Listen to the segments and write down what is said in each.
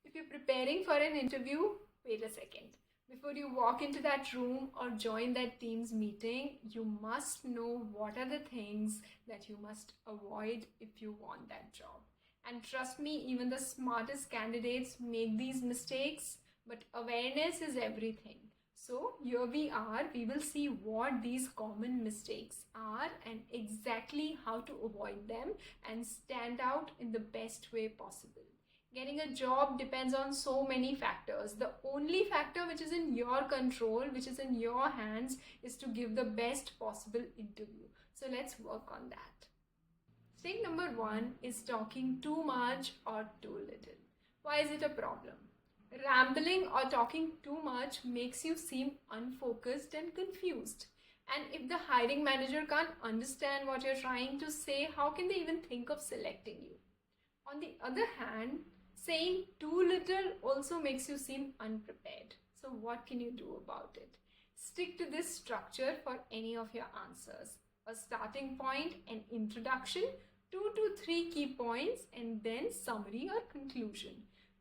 If you're preparing for an interview, wait a second. Before you walk into that room or join that team's meeting, you must know what are the things that you must avoid if you want that job. And trust me, even the smartest candidates make these mistakes, but awareness is everything. So here we are, we will see what these common mistakes are and exactly how to avoid them and stand out in the best way possible. Getting a job depends on so many factors. The only factor which is in your control, which is in your hands, is to give the best possible interview. So let's work on that. Mistake number 1 is talking too much or too little. Why is it a problem? Rambling or talking too much makes you seem unfocused and confused. And if the hiring manager can't understand what you're trying to say, how can they even think of selecting you? On the other hand, saying too little also makes you seem unprepared. So what can you do about it? Stick to this structure for any of your answers. A starting point, an introduction, 2 to 3 key points, and then summary or conclusion.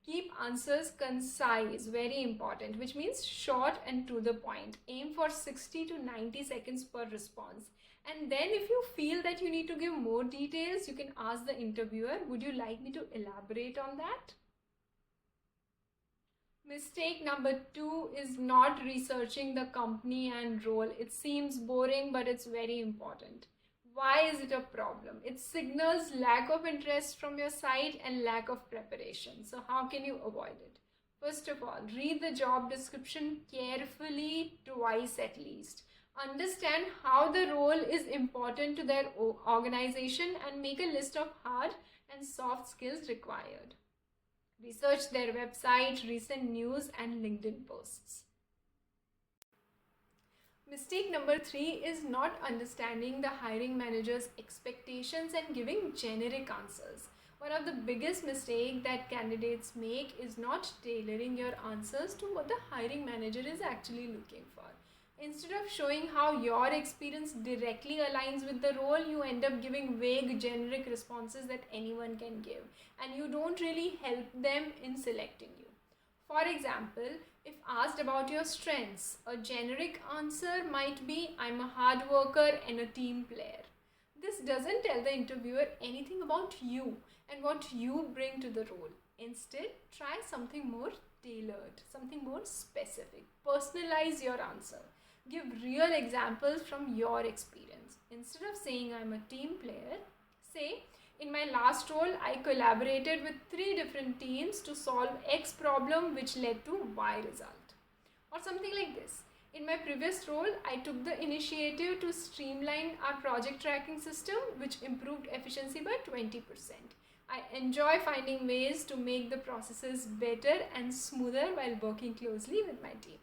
Keep answers concise, very important, which means short and to the point. Aim for 60 to 90 seconds per response. And then if you feel that you need to give more details, you can ask the interviewer, would you like me to elaborate on that? Mistake number 2 is not researching the company and role. It seems boring, but it's very important. Why is it a problem? It signals lack of interest from your side and lack of preparation. So how can you avoid it? First of all, read the job description carefully twice at least. Understand how the role is important to their organization and make a list of hard and soft skills required. Research their website, recent news, and LinkedIn posts. Mistake number 3 is not understanding the hiring manager's expectations and giving generic answers. One of the biggest mistakes that candidates make is not tailoring your answers to what the hiring manager is actually looking for. Instead of showing how your experience directly aligns with the role, you end up giving vague, generic responses that anyone can give, and you don't really help them in selecting you. For example, if asked about your strengths, a generic answer might be, I'm a hard worker and a team player. This doesn't tell the interviewer anything about you and what you bring to the role. Instead, try something more tailored, something more specific. Personalize your answer. Give real examples from your experience. Instead of saying I'm a team player, say, in my last role, I collaborated with 3 different teams to solve X problem which led to Y result. Or something like this. In my previous role, I took the initiative to streamline our project tracking system which improved efficiency by 20%. I enjoy finding ways to make the processes better and smoother while working closely with my team.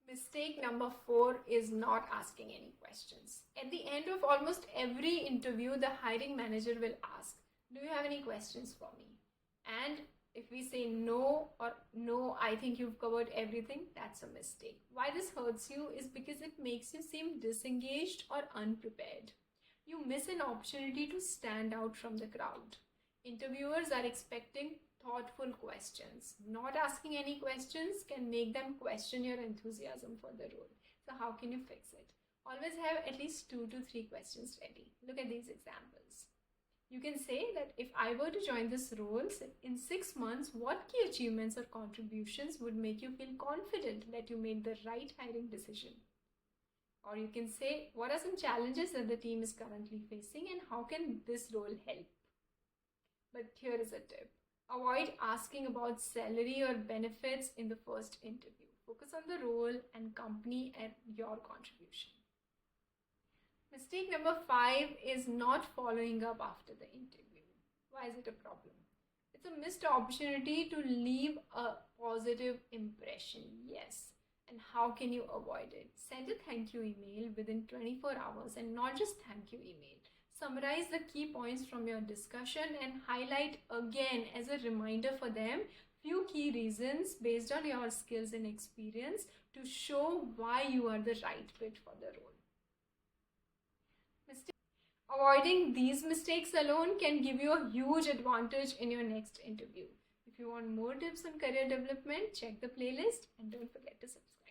Mistake number 4 is not asking any questions. At the end of almost every interview, the hiring manager will ask, do you have any questions for me? And if we say no or no, I think you've covered everything, that's a mistake. Why this hurts you is because it makes you seem disengaged or unprepared. You miss an opportunity to stand out from the crowd. Interviewers are expecting thoughtful questions. Not asking any questions can make them question your enthusiasm for the role. So how can you fix it? Always have at least 2 to 3 questions ready. Look at these examples. You can say that if I were to join this role in 6 months, what key achievements or contributions would make you feel confident that you made the right hiring decision? Or you can say, what are some challenges that the team is currently facing and how can this role help? But here is a tip. Avoid asking about salary or benefits in the first interview. Focus on the role and company and your contribution. Mistake number 5 is not following up after the interview. Why is it a problem? It's a missed opportunity to leave a positive impression. Yes. And how can you avoid it? Send a thank you email within 24 hours and not just thank you email. Summarize the key points from your discussion and highlight again as a reminder for them few key reasons based on your skills and experience to show why you are the right fit for the role. Avoiding these mistakes alone can give you a huge advantage in your next interview. If you want more tips on career development, check the playlist and don't forget to subscribe.